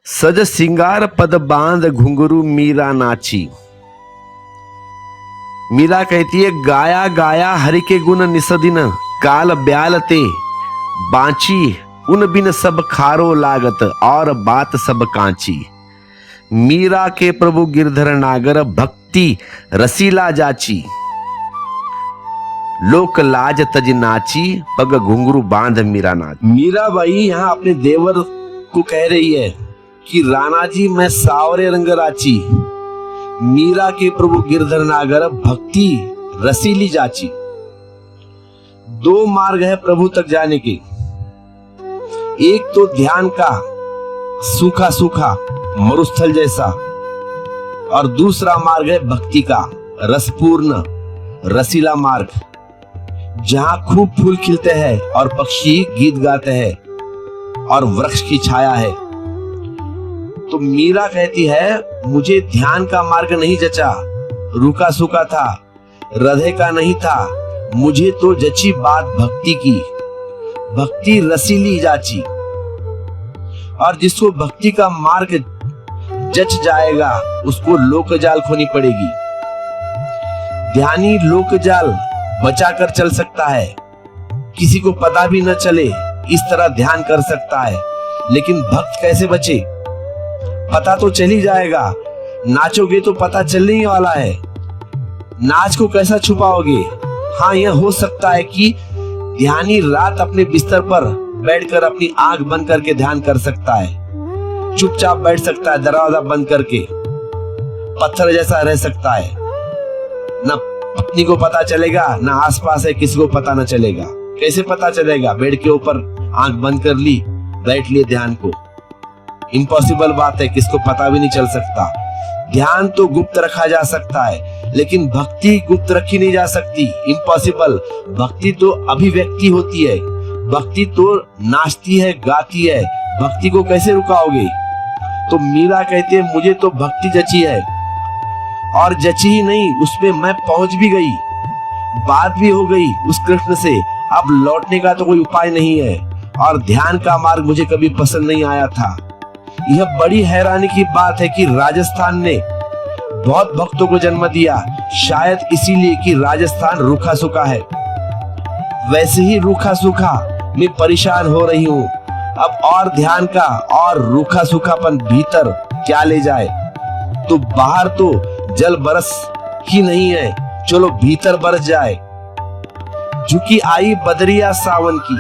सज सिंगार पद बांध घुंघरू मीरा नाची। मीरा कहती है, गाया गाया हरि के गुण निसदिन, काल ब्याल ते बांची, उन बिन सब खारो लागत, और बात सब कांची। मीरा के प्रभु गिरधर नागर, भक्ति रसीला जाची, लोक लाज तज नाची, पग घुंघरू बांध मीरा नाच। मीरा बाई यहाँ अपने देवर को कह रही है कि राणा जी मैं सावरे रंग राची, मीरा के प्रभु गिरधर नागर, भक्ति रसीली जाची। दो मार्ग है प्रभु तक जाने के, एक तो ध्यान का सूखा सूखा मरुस्थल जैसा, और दूसरा मार्ग है भक्ति का रसपूर्ण रसीला मार्ग, जहां खूब फूल खिलते हैं और पक्षी गीत गाते हैं और वृक्ष की छाया है। तो मीरा कहती है, मुझे ध्यान का मार्ग नहीं जचा, रूखा सूखा था, हृदय का नहीं था, मुझे तो जची बात भक्ति की, भक्ति रसीली जाची। और जिसको भक्ति का मार्ग जच जाएगा उसको लोकजाल खोनी पड़ेगी। ध्यानी लोकजाल बचाकर चल सकता है, किसी को पता भी न चले इस तरह ध्यान कर सकता है, लेकिन भक्त कैसे बचे? पता तो चल ही जाएगा, नाचोगे तो पता चलने ही वाला है, नाच को कैसा छुपाओगे? हाँ, यह हो सकता है कि ध्यानी रात अपने बिस्तर पर बैठकर अपनी आंख बंद करके ध्यान कर सकता है, चुपचाप बैठ सकता है दरवाजा बंद करके, पत्थर जैसा रह सकता है, ना पत्नी को पता चलेगा, ना आसपास है किसी को पता न चलेगा। कैसे पता चलेगा? बेड के ऊपर आंख बंद कर ली, बैठ लिए ध्यान को, इम्पॉसिबल बात है, किसको पता भी नहीं चल सकता। ध्यान तो गुप्त रखा जा सकता है, लेकिन भक्ति गुप्त रखी नहीं जा सकती, इम्पॉसिबल। भक्ति तो अभिव्यक्ति होती है, भक्ति तो नाचती है, गाती है, भक्ति को कैसे रुकाओगे? तो मीरा कहती है, मुझे तो भक्ति जची है, और जची ही नहीं, उसमें मैं पहुंच भी गई, बात भी हो गई उस कृष्ण से, अब लौटने का तो कोई उपाय नहीं है। और ध्यान का मार्ग मुझे कभी पसंद नहीं आया था। यह बड़ी हैरानी की बात है कि राजस्थान ने बहुत भक्तों को जन्म दिया, शायद इसीलिए कि राजस्थान रूखा सूखा है। वैसे ही रूखा सूखा मैं परेशान हो रही हूँ, अब और ध्यान का और रूखा सूखापन भीतर क्या ले जाए? तो बाहर तो जल बरस ही नहीं है, चलो भीतर बरस जाए। झुकी आई बदरिया सावन की,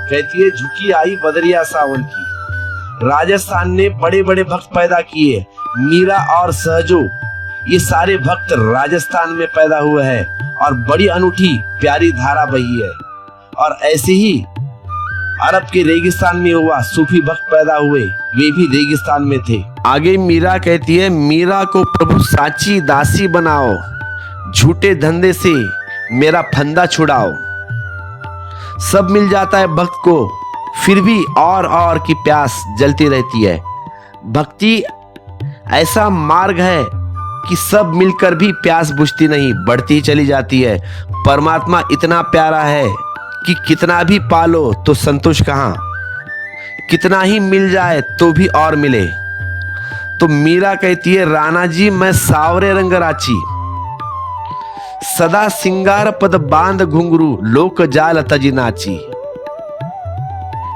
कहती है झुकी आई बदरिया सावन की। राजस्थान ने बड़े बड़े भक्त पैदा किए, मीरा और सहजो, ये सारे भक्त राजस्थान में पैदा हुए हैं, और बड़ी अनूठी प्यारी धारा बही है। और ऐसे ही अरब के रेगिस्तान में हुआ, सूफी भक्त पैदा हुए, वे भी रेगिस्तान में थे। आगे मीरा कहती है, मीरा को प्रभु साची दासी बनाओ, झूठे धंधे से मेरा फंदा छुड़ाओ। सब मिल जाता है भक्त को, फिर भी और की प्यास जलती रहती है। भक्ति ऐसा मार्ग है कि सब मिलकर भी प्यास बुझती नहीं, बढ़ती ही चली जाती है। परमात्मा इतना प्यारा है कि कितना भी पालो तो संतोष कहाँ, कितना ही मिल जाए तो भी और मिले। तो मीरा कहती है, राणा जी मैं सावरे रंग राची, सदा सिंगार पद बांध घुंघरू, लोक जाल तजी नाची।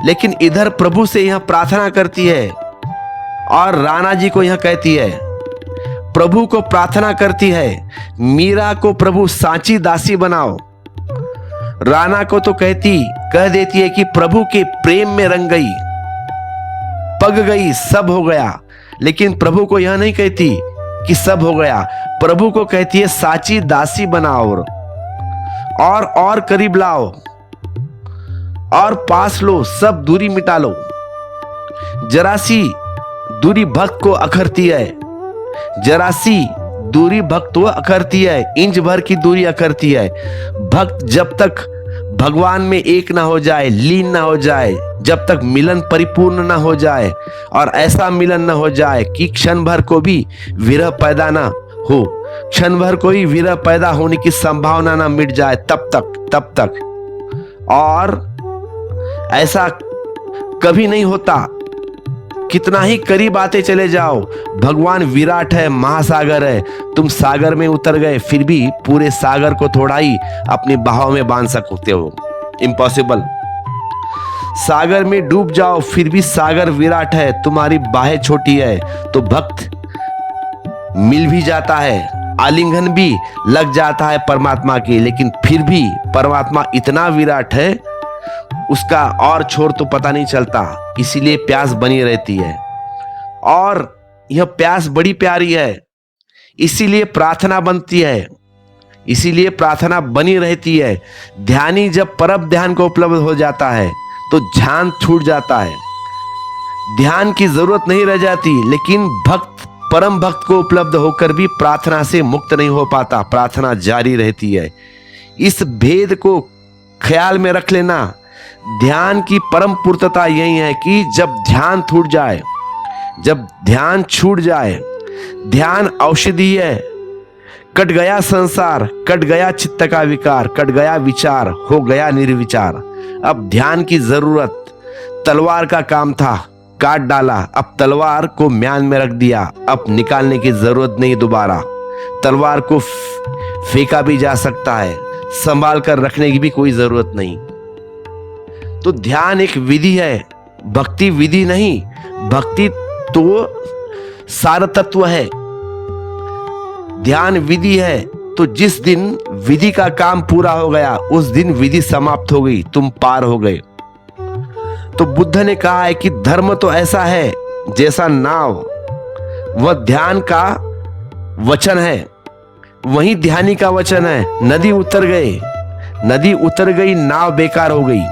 लेकिन इधर प्रभु से यह प्रार्थना करती है, और राणा जी को यह कहती है, प्रभु को प्रार्थना करती है, मीरा को प्रभु सांची दासी बनाओ। राणा को तो कह देती है कि प्रभु के प्रेम में रंग गई, पग गई, सब हो गया। लेकिन प्रभु को यह नहीं कहती कि सब हो गया, प्रभु को कहती है साची दासी बनाओ, और करीब लाओ, और पास लो, सब दूरी मिटा लो। जरा सी दूरी भक्त को अखरती है, जरा सी दूरी भक्त को अखरती है, इंच भर की दूरी अखरती है। भक्त जब तक भगवान में एक ना हो जाए, लीन ना हो जाए, जब तक मिलन परिपूर्ण ना हो जाए, और ऐसा मिलन ना हो जाए कि क्षण भर को भी विरह पैदा ना हो, क्षण भर को ही विरह पैदा होने की संभावना ना मिट जाए, तब तक। और ऐसा कभी नहीं होता कितना ही करीब आते चले जाओ, भगवान विराट है, महासागर है। तुम सागर में उतर गए फिर भी पूरे सागर को थोड़ा ही अपनी बाहों में बांध सकते हो, इम्पॉसिबल। सागर में डूब जाओ फिर भी सागर विराट है, तुम्हारी बाहें छोटी है। तो भक्त मिल भी जाता है, आलिंगन भी लग जाता है परमात्मा की, लेकिन फिर भी परमात्मा इतना विराट है, उसका और छोर तो पता नहीं चलता, इसीलिए प्यास बनी रहती है। और यह प्यास बड़ी प्यारी है, इसीलिए प्रार्थना बनती है, इसीलिए प्रार्थना बनी रहती है। ध्यानी जब परम ध्यान को उपलब्ध हो जाता है तो ध्यान छूट जाता है, ध्यान की जरूरत नहीं रह जाती। लेकिन भक्त परम भक्त को उपलब्ध होकर भी प्रार्थना से मुक्त नहीं हो पाता, प्रार्थना जारी रहती है। इस भेद को ख्याल में रख लेना। ध्यान की परम पूर्तता यही है कि जब ध्यान छूट जाए, जब ध्यान छूट जाए, ध्यान औषधि है। कट गया संसार, कट गया चित्त का विकार, कट गया विचार, हो गया निर्विचार। अब ध्यान की जरूरत तलवार का काम था, काट डाला, अब तलवार को म्यान में रख दिया, अब निकालने की जरूरत नहीं दोबारा। तलवार को फेंका भी जा सकता है, संभाल कर रखने की भी कोई जरूरत नहीं। तो ध्यान एक विधि है, भक्ति विधि नहीं। भक्ति तो सार तत्व है, ध्यान विधि है। तो जिस दिन विधि का काम पूरा हो गया उस दिन विधि समाप्त हो गई, तुम पार हो गए। तो बुद्ध ने कहा है कि धर्म तो ऐसा है जैसा नाव, वह ध्यान का वचन है, वही ध्यानी का वचन है। नदी उतर गए, नदी उतर गई, नाव बेकार हो गई।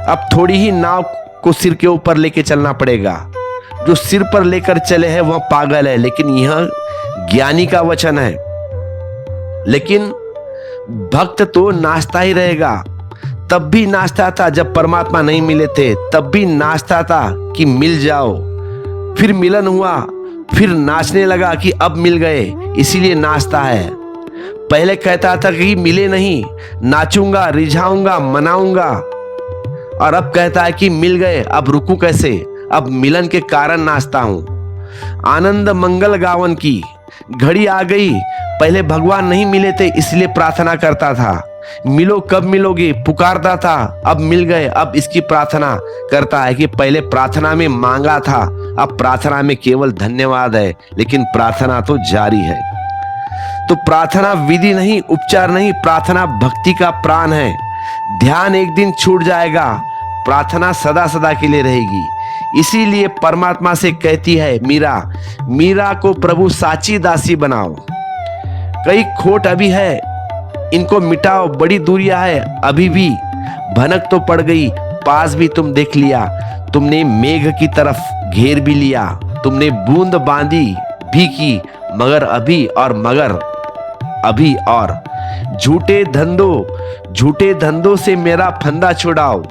अब थोड़ी ही नाव को सिर के ऊपर लेके चलना पड़ेगा। जो सिर पर लेकर चले हैं वह पागल है, लेकिन यह ज्ञानी का वचन है। लेकिन भक्त तो नाचता ही रहेगा। तब भी नाचता था जब परमात्मा नहीं मिले थे, तब भी नाचता था कि मिल जाओ। फिर मिलन हुआ, फिर नाचने लगा कि अब मिल गए, इसीलिए नाचता है। पहले कहता था कि मिले नहीं, नाचूंगा, रिझाऊंगा, मनाऊंगा, और अब कहता है कि मिल गए, अब रुकूं कैसे, अब मिलन के कारण नाचता हूं। आनंद मंगल गावन की घड़ी आ गई। पहले भगवान नहीं मिले थे इसलिए प्रार्थना करता था, मिलो कब मिलोगे पुकारता था, अब मिल गए, अब इसकी प्रार्थना करता है कि पहले प्रार्थना में मांगा था, अब प्रार्थना में केवल धन्यवाद है, लेकिन प्रार्थना तो जारी है। तो प्रार्थना विधि नहीं, उपचार नहीं, प्रार्थना भक्ति का प्राण है। ध्यान एक दिन छूट जाएगा, प्रार्थना सदा सदा के लिए रहेगी। इसीलिए परमात्मा से कहती है मीरा, मीरा को प्रभु साची दासी बनाओ। कई खोट अभी है, इनको मिटाओ, बड़ी दूरियां है अभी भी, भनक तो पड़ गई, पास भी तुम देख लिया, तुमने मेघ की तरफ घेर भी लिया, तुमने बूंद बांधी भी की, मगर अभी और मगर अभी और। झूठे धंधों से मेरा फंदा छुड़ाओ।